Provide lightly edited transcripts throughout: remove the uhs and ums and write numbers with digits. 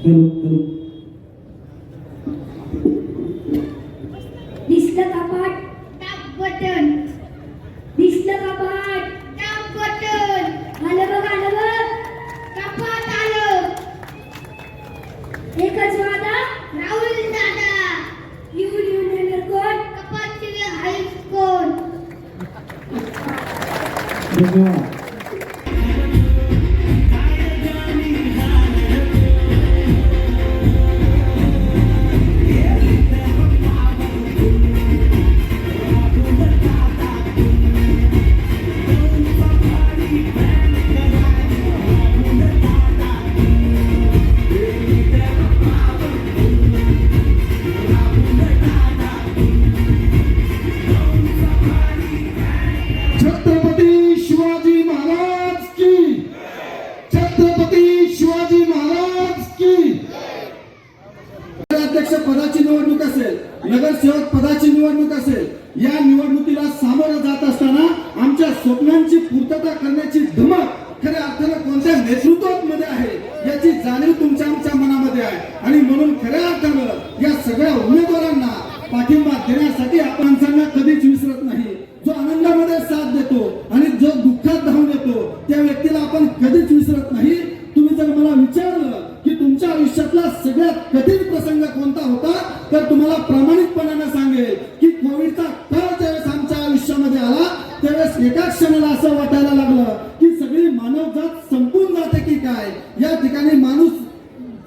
Hello दिसलं का पाठ? Tap button. दिसलं का पाठ? Tap button. आलं बघ कपाट आलं. एकच वादा राहुल दादा. लिहून येणार कोण? कपाट शिवाय हाईच कोण? धन्यवाद. पदाची निवडणूक असेल, नगरसेवक पदाची निवडणूक असेल, या निवडणुकीला सामोरं जात असताना आमच्या स्वप्नांची पूर्तता करण्याची धमक खऱ्या अर्थानं कोणत्या नेतृत्वामध्ये आहे याची जाणीव तुमच्या आमच्या मनामध्ये आहे. आणि म्हणून खऱ्या अर्थानं या सगळ्या उमेदवारांना पाठिंबा देण्यासाठी आपण माणसांना कधीच विसरत नाही. जो आनंदामध्ये साथ देतो आणि जो दुःखात धावून येतो त्या व्यक्तीला आपण कधीच विसरत नाही. तुम्ही जर मला विचारलं की तुमच्या आयुष्यातला सगळ्यात कठीण प्रसंग कोणता होता, तर तुम्हाला प्रामाणिकपणाने सांगेल की कोविडचा काळ ज्यावेळेस आमच्या आयुष्यामध्ये आला त्यावेळेस एका क्षणाला असं वाटायला लागलं की सगळी मानवजात संपून जाते की काय, या ठिकाणी माणूस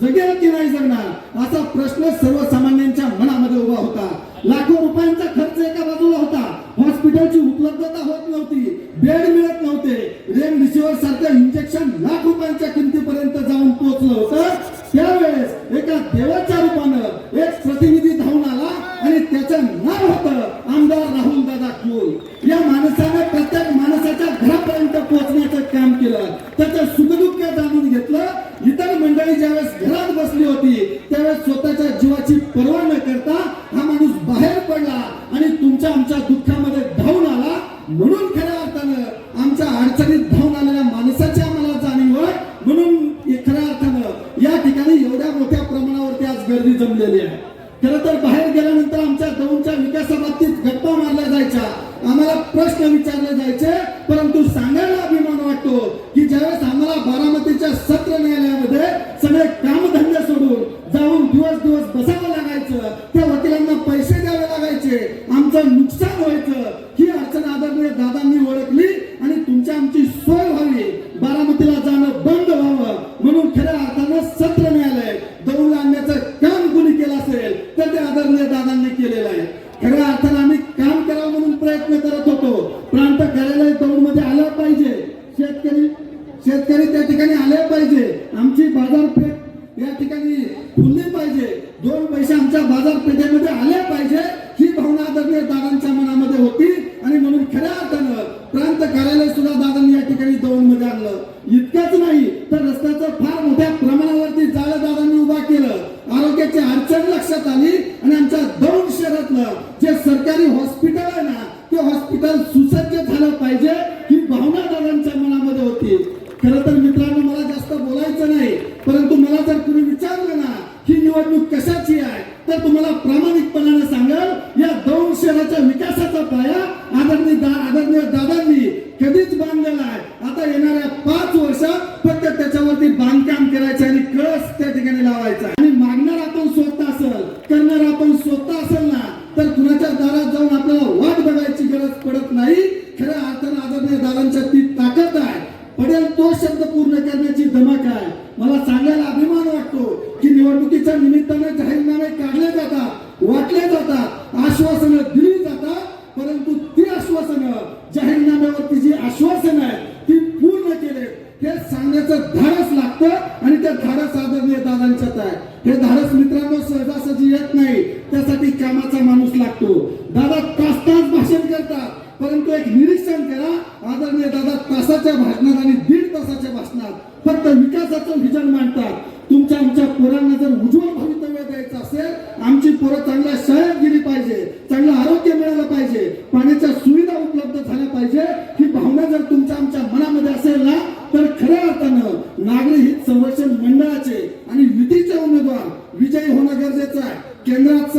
जगेल की नाही जगणार असा प्रश्न सर्वसामान्यांच्या मनामध्ये उभा होता. लाखो रुपयांचा खर्च एका बाजूला होता, हॉस्पिटलची उपलब्धता होत नव्हती, बेड मिळत नव्हते, रेमडेसिवीर सारखं इंजेक्शन लाख रुपयांच्या किमतीपर्यंत जाऊन पोहोचलं होतं. त्यावेळेस एका देवाच्या रूपानं एक प्रतिनिधी धावून आला आणि त्याचं नाव होतं आमदार राहुल दादा कुल. या माणसाने प्रत्येक माणसाच्या घरापर्यंत पोहोचण्याचं काम केलं, त्याचं सुखदुःख जाणून घेतलं. इतर मंडळी ज्यावेळेस घरात बसली होती त्यावेळेस स्वतःच्या जीवाची पर्वा न करता हा माणूस बाहेर पडला आणि तुमच्या आमच्या दुःखामध्ये धावून आला. म्हणून खऱ्या अर्थानं आमच्या अडचणीत धावून आलेल्या माणसाची आम्हाला जाणीव आहे. म्हणून खऱ्या अर्थानं या ठिकाणी एवढ्या मोठ्या प्रमाणावरती आज गर्दी जमलेली आहे. खरं तर बाहेर गेल्यानंतर आमच्या दौंडच्या विकासाबाबतीत गप्पा मारल्या जायच्या, आम्हाला प्रश्न विचारले जायचे, परंतु सांगायला अभिमान वाटतो की ज्यावेळेस आम्हाला बारामतीच्या सत्र न्यायालयामध्ये सगळे कामधंदे सोडून जाऊन दिवस बसावं लागायचं, त्या वकिलांना पैसे द्यावे लागायचे, आमचं नुकसान व्हायचं, ही अडचण आदरणीय दादांनी ओळखली आणि तुमच्या आमची सोय व्हावी, बारामतीला जाणं बंद व्हावं म्हणून खऱ्या अर्थानं सत्र न्यायालय दौंडला आणण्याचं काम कुणी केलं असेल तर ते आदरणीय दादांनी केलेलं आहे. खऱ्या अर्थानं आम्ही काम करावं म्हणून प्रयत्न करत होतो. प्रांत कार्यालय दौंडमध्ये आलं पाहिजे, शेतकरी त्या ठिकाणी आले पाहिजे, आमची बाजारपेठ या ठिकाणी खुलली पाहिजे, 2 पैसे आमच्या बाजारपेठेमध्ये आले पाहिजे, ही भावना आदरणीय दादांच्या मनामध्ये होती. आणि म्हणून खऱ्या अर्थानं प्रांत कार्यालय सुद्धा दादांनी या ठिकाणी दौंडमध्ये आणलं. इतकंच नाही तर रस्त्याचं फार मोठ्या प्रमाणावरती जाळं दादांनी उभा केलं. आरोग्याची अडचण लक्षात आली आणि आमच्या दौंड शहरातलं जे सरकारी हॉस्पिटल आहे ना ते हॉस्पिटल सुसज्ज झालं पाहिजे ही भावना दादांच्या मनामध्ये होती. खरं तर मित्रांनो मला जास्त बोलायचं नाही, परंतु मला जर तुम्ही विचारलं ना ही निवडणूक कशाची आहे तर तुम्हाला प्रामाणिकपणाने सांगाल या दौंड शहराच्या विकासाचा पाया आदरणीय दादांनी कधीच बांधलेला आहे. आता येणाऱ्या 5 वर्षात फक्त त्याच्यावरती बांधकाम करायचं आणि कळस त्या ठिकाणी लावायचा आणि मागणार आपण स्वतः असेल, करणार आपण स्वतः असेल ना तर कुणाच्या दारात जाऊन आपल्याला वाट बघायची गरज पडत नाही. खऱ्या अर्थानं आदरणीय दादांच्या ती ताकद आहे, पडेल तो शब्द पूर्ण करण्याची धमक आहे. मला सांगायला अभिमान वाटतो की निवडणुकीच्या निमित्ताने जाहीरनामे काढले जातात, वाटले जातात, आश्वासनं दिली जातात, परंतु ती आश्वासनं जाहीरनाम्यावरती जी आश्वासनं आहेत ती पूर्ण केले हे सांगण्याचं धाडस लागतं आणि त्या धाडस आदरणीय दादांच्यात आहे. हे धाडस मित्रांनो सहजासहजी येत नाही, त्यासाठी कामाचा माणूस लागतो. दादा तास भाषण करतात, परंतु एक निरीक्षण करा, आदरणीय दादा तासाच्या भाषणात आणि 1.5 तासाच्या भाषणात फक्त विकासाचं विजन मांडतात. तुमच्या आमच्या पोरांना जर उज्ज्वल भवितव्य द्यायचं असेल, आमची पोरं चांगल्या शाळेत गेली पाहिजे, चांगलं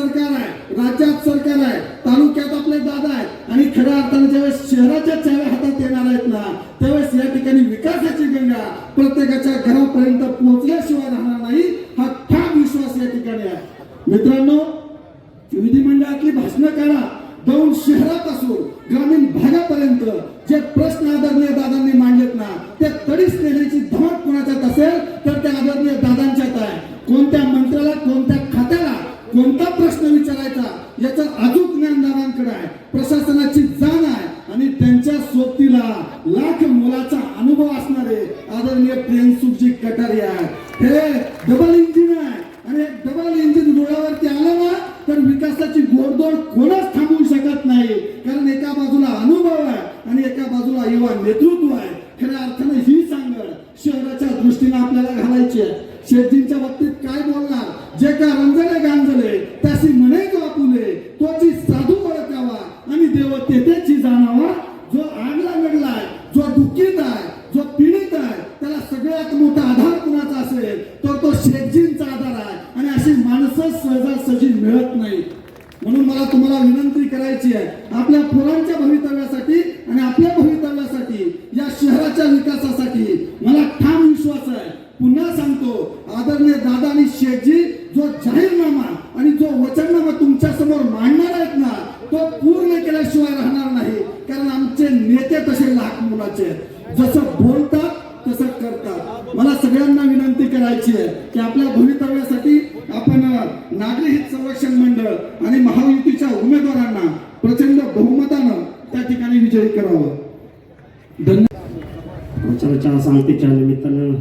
सरकार आहे, राज्यात सरकार आहे, तालुक्यात आपले दादा आहेत आणि खऱ्या अर्थाने ज्यावेळेस शहराच्या चाव्या हातात येणार आहेत ना त्यावेळेस या ठिकाणी विकासाची गंगा प्रत्येकाच्या घरापर्यंत पोहोचल्याशिवाय राहणार नाही हा ठाम विश्वास या ठिकाणी आहे. मित्रांनो, विधिमंडळातली भाषणं करा, दौंड शहरापासून ग्रामीण भागापर्यंत जे प्रश्न आदरणीय दादांनी मांडलेत ना ते तडीस नेण्याची धमक कोणाच्यात असेल तर त्या आदरणीय दादांच्यात आहे. कोणत्या मंत्र्याला कोणत्या खात्याला कोणता प्रश्न विचारायचा याचं अचूक ज्ञान दादांकडे आहे, प्रशासनाची जाण आहे आणि त्यांच्या सोबतीला लाख मोलाचा अनुभव असणारे आदरणीय प्रियंसुखजी कटारिया हे डबल इंजिन आहे आणि डबल इंजिन रुळावरती आलं ना तर विकासाची घोडदौड कोणच थांबवू शकत नाही. कारण एका बाजूला अनुभव आहे आणि एका बाजूला युवा नेतृत्व आहे. खऱ्या अर्थाने ही सांगड शहराच्या दृष्टीने आपल्याला घालायची आहे. शेठजींच्या बाबतीत काय बोलणार, जे का रंजले गांजले त्याशी म्हणे जो आपुले तोची साधू ओळखावा आणि देव तेथेची जाणावा. जो आगला वेगलाय, जो दुःखीत आहे, जो पीडित आहे त्याला सगळ्यात मोठा आधार कुणाचा असेल तर तो शेठजींचा आधार आहे आणि अशी माणसं सहजासहजी मिळत नाही. म्हणून मला तुम्हाला विनंती करायची आहे, आपल्या पोरांच्या भवितव्यासाठी आणि आपल्या भवितव्यासाठी या शहराच्या विकासासाठी मला ठाम विश्वास आहे. पुन्हा सांगतो, आदरणीय दादा आणि शेठजी जो जाहीरनामा आणि जो वचननामा तुमच्या समोर मांडणार आहेत ना तो पूर्ण केल्याशिवाय राहणार नाही. कारण आमचे नेते तसे लाख मुलाचे आहेत, जसं बोलतात तसं करतात. मला सगळ्यांना विनंती करायची आहे की आपल्या भवितव्यासाठी आपण नागरी हित संरक्षण मंडळ आणि महायुतीच्या उमेदवारांना प्रचंड बहुमतानं त्या ठिकाणी विजयी करावं. धन्यवाद. प्रचाराच्या सांगतेच्या निमित्तानं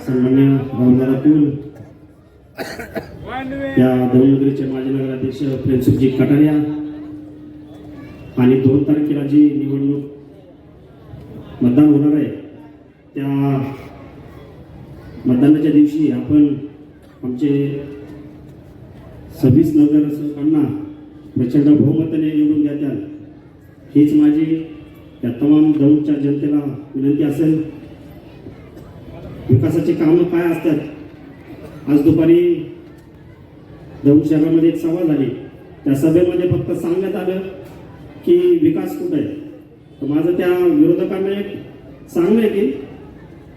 सन्मान्य रामदादा कुल, या दौंडनगरीचे माजी नगराध्यक्ष प्रियंसुखजी कटारिया आणि 2 तारखेला जी निवडणूक मतदान होणार आहे त्या मतदानाच्या दिवशी आपण आमचे 26 नगरसेवकांना प्रचंड बहुमताने निवडून द्याल हीच माझी या तमाम दौंडच्या जनतेला विनंती असेल. विकासाची कामं काय असतात, आज दुपारी दौंड शहरामध्ये एक सभा झाली, त्या सभेमध्ये फक्त सांगण्यात आलं की विकास कुठं आहे. तर माझं त्या विरोधकांना एक सांगणं आहे की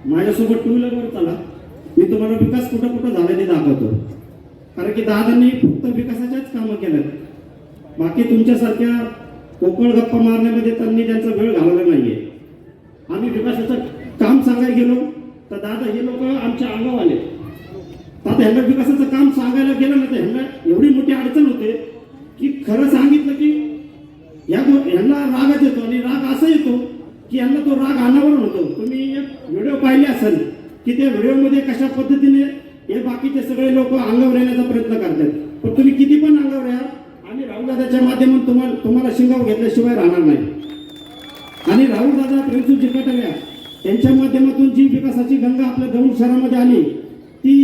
माझ्यासोबत 2 व्हीलरवर चला, मी तुम्हाला विकास कुठं कुठं झाला ते दाखवतो. कारण की दादांनी फक्त विकासाच्याच कामं केल्यात, बाकी तुमच्यासारख्या पोकळ गप्पा मारण्यामध्ये त्यांनी त्यांचा वेळ घालवला नाहीये. आम्ही विकासाचं काम सांगायला गेलो तर दादा हे लोक आमच्या अंगावर आले. आता ह्यांना विकासाचं काम सांगायला गेलं ना तर ह्यांना एवढी मोठी अडचण होते की खरं सांगितलं की ह्यांना रागच येतो आणि राग असा येतो की ह्यांना तो राग अनावरण होतो. तुम्ही एक व्हिडिओ पाहिले असेल की त्या व्हिडिओमध्ये कशा पद्धतीने हे बाकीचे सगळे लोक अंगावर येण्याचा प्रयत्न करतात. पण तुम्ही किती पण अंगावर या, आम्ही राहुल दादाच्या माध्यमातून तुम्हाला शिंगाव घेतल्याशिवाय राहणार नाही. आणि राहुल दादा प्रियंसुखजी कटारिया यांच्या माध्यमातून जी विकासाची गंगा आपल्या दौंड शहरामध्ये आली ती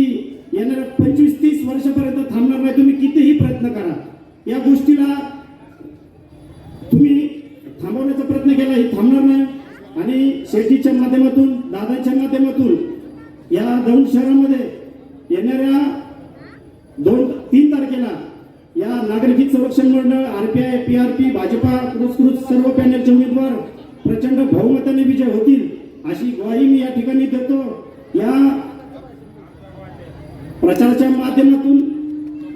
येणाऱ्या 25-30 वर्षापर्यंत थांबणार नाही. तुम्ही कितीही प्रयत्न करा, या गोष्टीला तुम्ही थांबवण्याचा प्रयत्न केला हे थांबणार नाही. आणि शेठीच्या माध्यमातून दादाच्या माध्यमातून या दौंड शहरामध्ये येणाऱ्या 2-3 तारखेला या नागरिक संरक्षण मंडळ, RPI, PRP, भाजपा पुरस्कृत सर्व पॅनलचे उमेदवार प्रचंड बहुमताने विजय होतील अशी ग्वाही मी या ठिकाणी देतो. या प्रचाराच्या माध्यमातून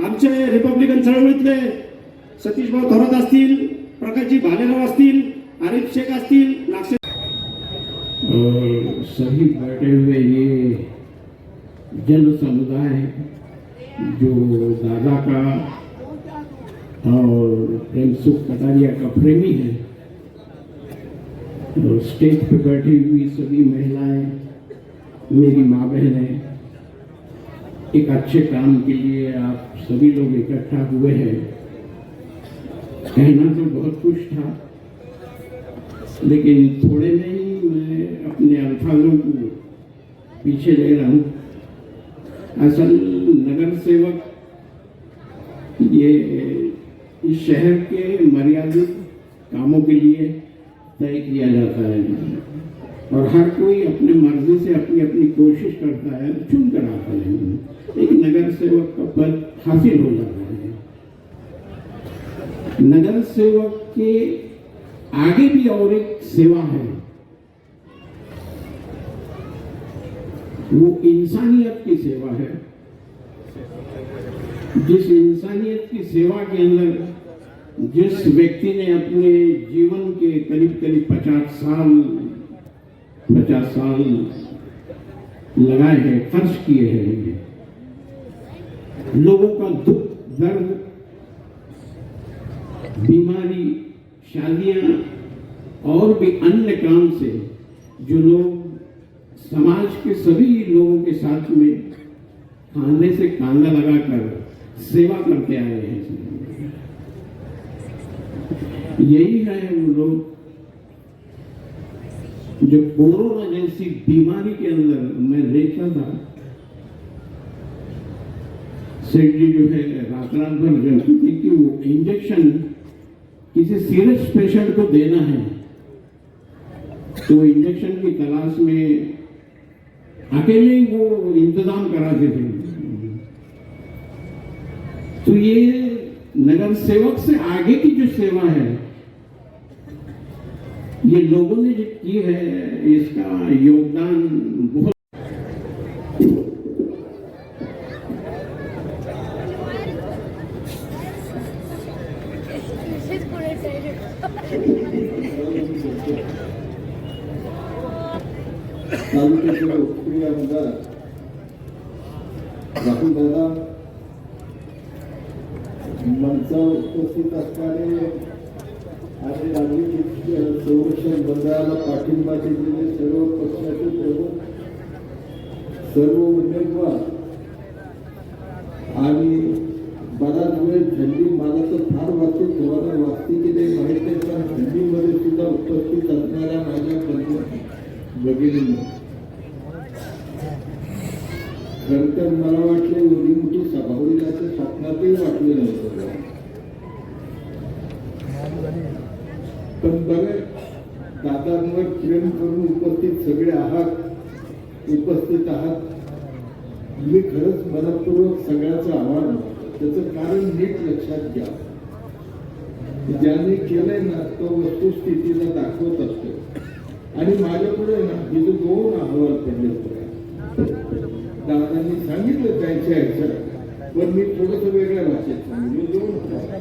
आमचे रिपब्लिकन चळवळीतले सतीशभाऊ थोरात असतील, प्रकाशजी भालेराव असतील, आरिफ शेख असतील, सभी बैठे हुए ये जन समुदाय जो दादा का और प्रियंसुख कटारिया का प्रेमी है, और स्टेज पे बैठी हुई सभी महिलाएं, मेरी माँ बहनें, एक अच्छे काम के लिए आप सभी लोग इकट्ठा हुए हैं. कहना तो बहुत कुछ था, लेकिन थोड़े में ही मैं अपने अल्फाजों को पीछे ले रहा हूँ. असल नगर सेवक ये इस शहर के मर्यादित कामों के लिए तय किया जाता है और हर कोई अपने मर्जी से अपनी अपनी कोशिश करता है, चुन कर आता है. एक नगर सेवक का पद हासिल हो जाता है. नगर सेवक के आगे भी और एक सेवा है, वो इंसानियत की सेवा है। जिस इंसानियत की सेवा के अंदर जिस व्यक्ति ने अपने जीवन के करीब करीब 50 साल लगाए हैं, खर्च किए हैं, लोगों का दुख दर्द, बीमारी, शादियां और भी अन्य काम से जो लोग समाज के सभी लोगों के साथ में कांधे से कांधा लगाकर सेवा करते आए हैं। यही है वो लोग जो कोरोना जैसी बीमारी के अंदर मैं देखता था, सेठ जी जो है रात भर रहती थी कि वो इंजेक्शन किसी सीरियस पेशेंट को देना है तो इंजेक्शन की तलाश में अकेले ही वो इंतजाम कराते थे। तो ये नगर सेवक से आगे की जो सेवा है, ये लोगों ने जो की है, इसका योगदान बहुत। तालुक्याचे लोकप्रिय आमदार राहुल दादा, मंचावर उपस्थित असणारे आणि नागरिक संरक्षण मंडळाला पाठिंबा दिलेले सर्व पक्षाचे प्रमुख, सर्व उमेदवार आणि बराच वेळ थंडी, मला तर फार वाटते तुम्हाला वाटते की नाही माहीत नाही, पण थंडीमध्ये सुद्धा उपस्थित असणाऱ्या माझ्या भगिनींना खरं तर मला वाटले एवढी मोठी सभा होईल असं स्वप्नातही वाटलं नव्हतं. पण बघा, दादांवर प्रेम करून उपस्थित आहात. मी खरंच मनपूर्वक सगळ्याचं आभार मानतो. त्याचं कारण नीट लक्षात घ्या, ज्याने केलंय ना तो वस्तुस्थितीला दाखवत असतो. आणि माझ्यापुढे ना हे जो 2 अहवाल पडले, दादांनी सांगितलं त्यांच्या ह्याच्यात, पण मी थोडंसं वेगळ्या भाषेत सांगितलं. 2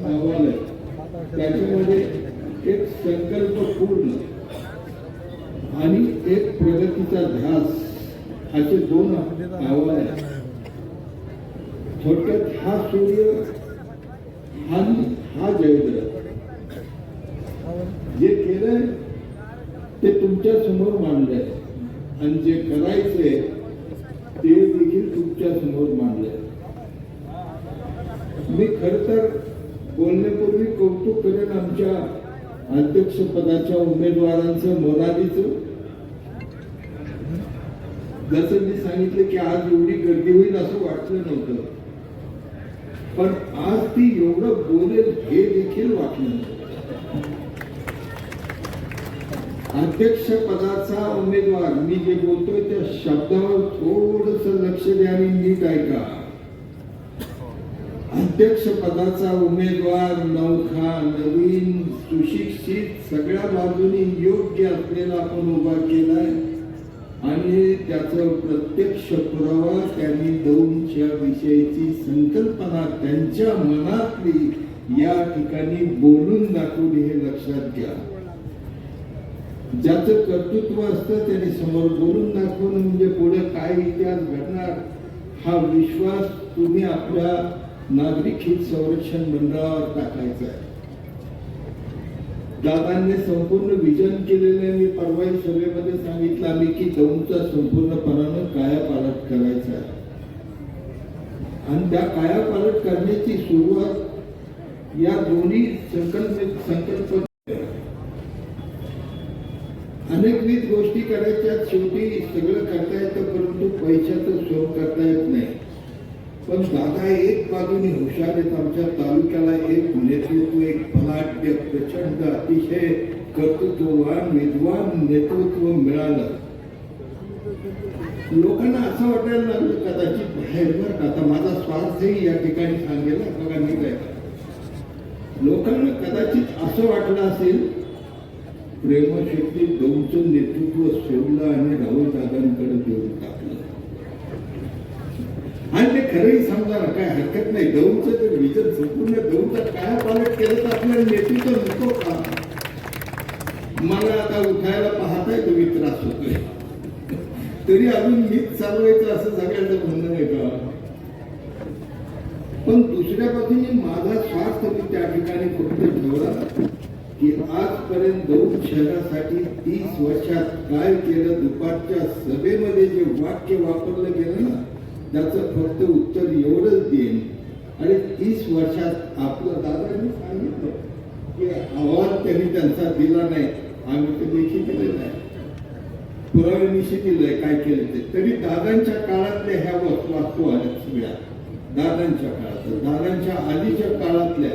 अहवाल आहेत, त्याच्यामध्ये एक संकल्प पूर्ण आणि एक प्रगतीचा ध्यास असे 2 अहवाल आहेत. थोडक्यात हा सूर्य आणि हा जयद्रथ जे केलंय ते तुमच्या समोर मांडलंय आणि जे करायचंय ते देखील तुमच्या समोर मांडलंय. मी खरं तर बोलण्यापूर्वी कौतुक करेन आमच्या अध्यक्षपदाच्या उमेदवारांचं, मोरालीचं. जसं मी सांगितलं की आज एवढी गर्दी होईल असं वाटलं नव्हतं, पण आज ती एवढं बोलेल हे देखील वाटलं नव्हतं. अध्यक्ष पदाचा उमेदवार, मी जे बोलतोय त्या शब्दावर थोडस लक्ष द्या आणि नीट ऐका. अध्यक्ष पदाचा उमेदवार नवखा, नवीन, सुशिक्षित, सगळ्या बाजूनी योग्य असलेला आपण उभा केलाय आणि त्याचा प्रत्यक्ष पुरावा त्यांनी दौंडच्या विषयीची संकल्पना त्यांच्या मनातली या ठिकाणी बोलून दाखवली हे लक्षात घ्या. ज्याचं कर्तृत्व असतं त्याने समोर बोलून दाखवणं म्हणजे पुढे काय इतिहास घडणार हा विश्वास तुम्ही आपल्या नागरिक हित संरक्षण मंडळावर टाकायचा आहे. दादांनी संपूर्ण विजन केलेले, मी परवाही सभेमध्ये सांगितलं आम्ही की दौंडचा संपूर्णपणानं कायापालट करायचा आहे आणि त्या कायापालट करण्याची सुरुवात या दोन्ही संकल्प अनेकविध गोष्टी करायच्या. शेवटी सगळं करता येतं, परंतु पैशाचं सोय करता येत नाही. पण दादा एक बाजूने हुशार आहेत. आमच्या तालुक्याला एक नेतृत्व, एक बलाढ्य, प्रचंड, अतिशय कर्तृत्ववान, विद्वान नेतृत्व मिळालं. लोकांना असं वाटायला लागलं कदाचित बाहेर, बरं का, आता माझा स्वार्थही या ठिकाणी सांगेल बघा, मी काय लोकांना कदाचित असं वाटलं असेल प्रेमशक्ती दौंचं नेतृत्व सोडलं आणि राहुल दादांकडे देऊन टाकलं. आणि ते खरंही समजा ना, काय हरकत नाही. दौंचं ते विजन संपूर्ण दौंचा काय पालट केलं तर आपल्याला नेतृत्व नको का? मला आता उठायला पाहताय तुम्ही त्रास होतोय, तरी अजून मीच चालवायचं असं सगळ्यांचं म्हणणं आहे का? पण दुसऱ्या बाजूने माझा स्वार्थ मी त्या ठिकाणी फक्त ठेवला की आजपर्यंत दौंड शहरासाठी 30 वर्षात काय केलं. दुपारच्या सभेमध्ये जे वाक्य वापरलं गेलं ना, त्याचं फक्त उत्तर एवढंच देईन. आणि 30 वर्षात आपलं दादांनी सांगितलं की आवाज त्यांनी त्यांचा दिला नाही, आम्ही तर देखील केलं नाही, पुराव्यानिशी दिलंय काय केलं ते. तरी दादांच्या काळातल्या ह्या वस्तू आल्या सगळ्या, दादांच्या काळात, दादांच्या आधीच्या काळातल्या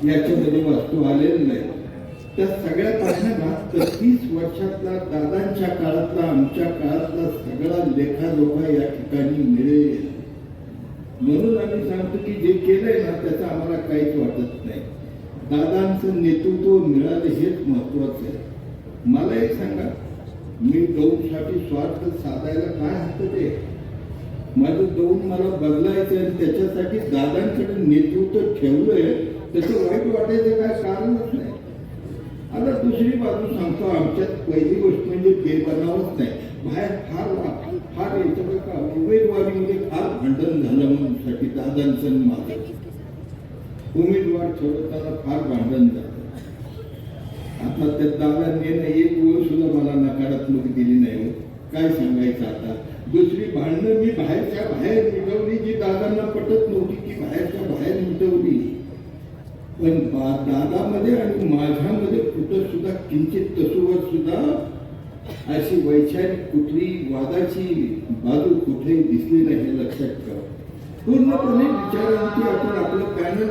याच्यामध्ये वस्तू आलेल्या नाही. त्या सगळ्या पाहिलं ना तर 30 वर्षातला दादांच्या काळातला आमच्या काळातला सगळा लेखाजोखा या ठिकाणी मिळेल. म्हणून आम्ही सांगतो की जे केलंय ना त्याचं आम्हाला काहीच वाटत नाही. दादांचं नेतृत्व मिळालं हेच महत्वाचं आहे. मला एक सांगा, मी दौंडसाठी स्वार्थ साधायला काय हरकत आहे? माझं दौंड मला बदलायचं आणि त्याच्यासाठी दादांकडे नेतृत्व ठेवलंय, त्याचं वाईट वाटायचं काय कारणच नाही. आता दुसरी बाजू सांगतो, आमच्यात पहिली गोष्ट म्हणजे बेबनावच नाही. बाहेर फार याच्याकडे का उमेदवारीमध्ये फार भांडण झालं म्हणून दादांचं आणि माझं. उमेदवार ठरवताना फार भांडण झालं. आता त्या दादांनी एक वेळ सुद्धा मला नकारात्मक दिली नाही. काय सांगायचं आता? दुसरी भांडणं मी बाहेरच्या बाहेर मिटवली, जी दादांना पटत नव्हती ती बाहेरच्या बाहेर मिटवली. पण दादामध्ये आणि माझ्यामध्ये कुठं सुद्धा किंचित तसूवर सुद्धा अशी वैचारिक कुठली वादाची बाजू कुठेही दिसली नाही, हे लक्षात ठेवा. पूर्णपणे विचारांची आपण आपलं पॅनल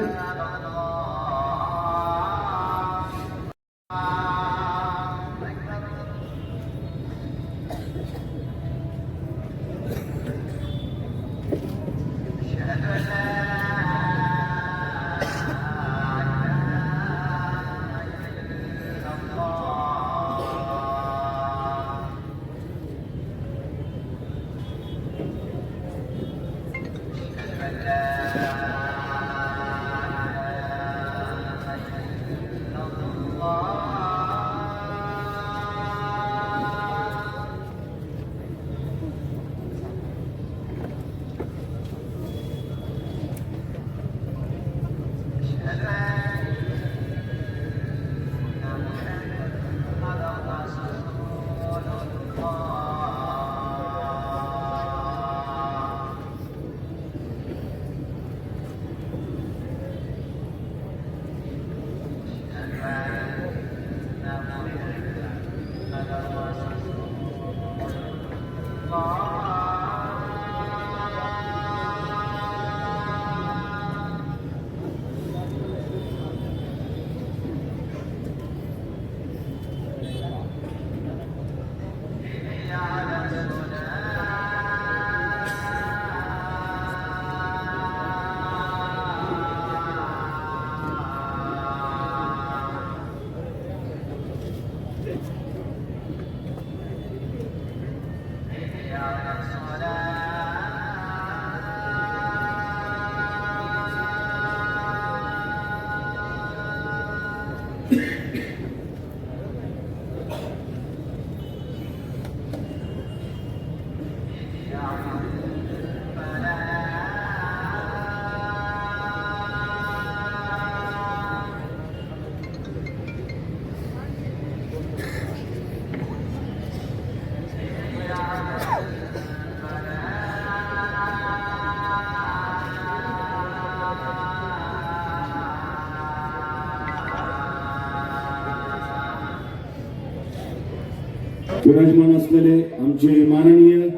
विराजमान असलेले आमचे माननीय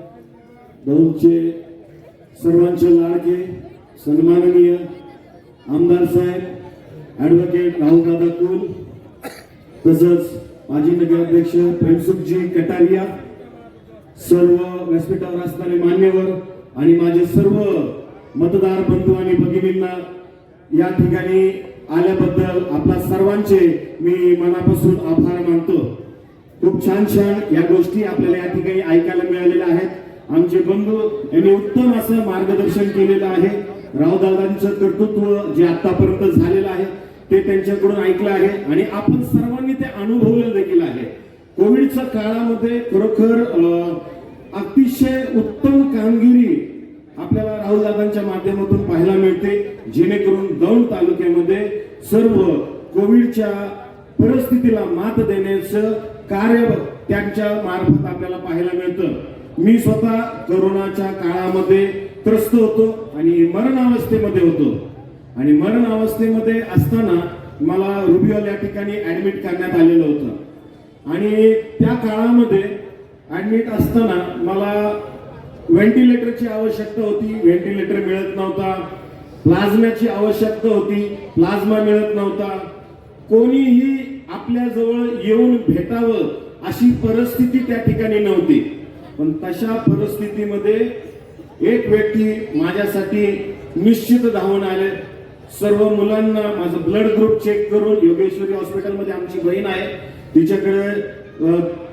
दौंडचे सर्वांचे लाडके सन्माननीय आमदार साहेब ऍडव्होकेट राहुलदादा कुल, तसंच माजी नगराध्यक्ष प्रेमसुखजी कटारिया, सर्व व्यासपीठावर असणारे मान्यवर आणि माझे सर्व मतदार बंधू आणि भगिनींना या ठिकाणी आल्याबद्दल आपल्या सर्वांचे मी मनापासून आभार मानतो. खूप छान छान या गोष्टी आपल्याला या ठिकाणी ऐकायला मिळालेल्या आहेत. आमचे बंधू यांनी उत्तम असं मार्गदर्शन केलेलं आहे. रावदादांचं कर्तृत्व जे आतापर्यंत झालेलं आहे ते त्यांच्याकडून ऐकलं आहे आणि आपण सर्वांनी ते अनुभवलं देखील आहे. कोविडच्या काळामध्ये खरोखर अतिशय उत्तम कामगिरी आपल्याला राहुलदादांच्या माध्यमातून पाहायला मिळते, जेणेकरून दौंड तालुक्यामध्ये सर्व कोविडच्या परिस्थितीला मात देण्याचं कार्य त्यांच्या मार्फत आपल्याला पाहायला मिळतं. मी स्वतः कोरोनाच्या काळामध्ये त्रस्त होतो आणि मरणावस्थेमध्ये होतो आणि मरणावस्थेमध्ये असताना मला रुबियोल या ठिकाणी ऍडमिट करण्यात आलेलं होतं आणि त्या काळामध्ये ऍडमिट असताना मला व्हेंटिलेटरची आवश्यकता होती. व्हेंटिलेटर मिळत नव्हता. प्लाझ्माची आवश्यकता होती. प्लाझ्मा मिळत नव्हता. कोणीही आपल्या जवळ येऊन भेटावं अशी परिस्थिती त्या ठिकाणी नव्हती. पण तशा परिस्थितीमध्ये एक व्यक्ती माझ्यासाठी निश्चित धावून आले. सर्व मुलांना माझं ब्लड ग्रुप चेक करून योगेश्वरी हॉस्पिटलमध्ये आमची बहीण आहे, तिच्याकडे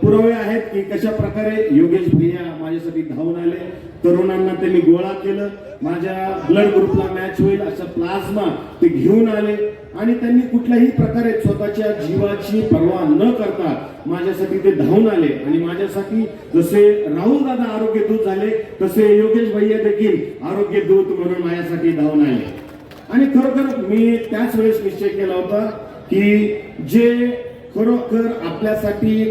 पुरावे आहेत की कशा प्रकारे योगेश भैया माझ्यासाठी धावून आले. तरुणांना त्यांनी गोळा केलं, माझ्या ब्लड ग्रुपला मॅच होईल असा प्लाझ्मा ते घेऊन आले आणि त्यांनी कुठल्याही प्रकारे स्वतःच्या जीवाची पर्वा न करता माझ्यासाठी ते धावून आले आणि माझ्यासाठी जसे राहुल दादा आरोग्य दूत झाले तसे योगेश भैया देखील आरोग्य दूत म्हणून माझ्यासाठी धावून आले. आणि खरोखर मी त्याच वेळेस निश्चय केला होता की जे खरोखर आपल्यासाठी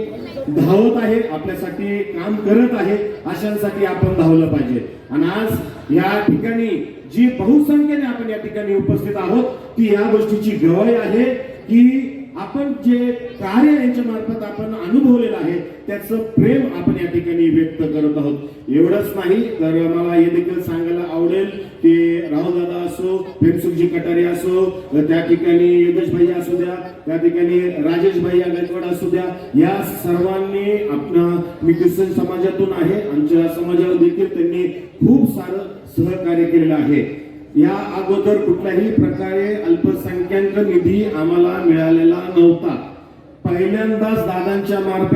धावत आहे, आपल्यासाठी काम करत आहे, अशांसाठी आपण धावलं पाहिजे. आणि आज या ठिकाणी जी बहुसंख्येने आपण या ठिकाणी उपस्थित आहोत ती या गोष्टीची गवाही आहे की आपण जे कार्य यांच्या मार्फत आपण अनुभवलेलं आहे त्याचं प्रेम आपण या ठिकाणी व्यक्त करत आहोत. एवढंच नाही तर मला हे देखील सांगायला आवडेल की राहुलदादा असो, प्रेमसुखजी कटारे असो, त्या ठिकाणी योगेश भैया असू द्या, त्या ठिकाणी राजेश भैया गायकवाड असू द्या, या सर्वांनी आपला मी ख्रिश्चन समाजातून आहे, आमच्या समाजावर देखील त्यांनी खूप सारं सहकार्य केलेलं आहे. या अगोदर कुठल्याही प्रकारे अल्पसंख्याक निधी आम्हाला मिळालेला नव्हता. पहिल्यांदाच दादांच्या मार्फत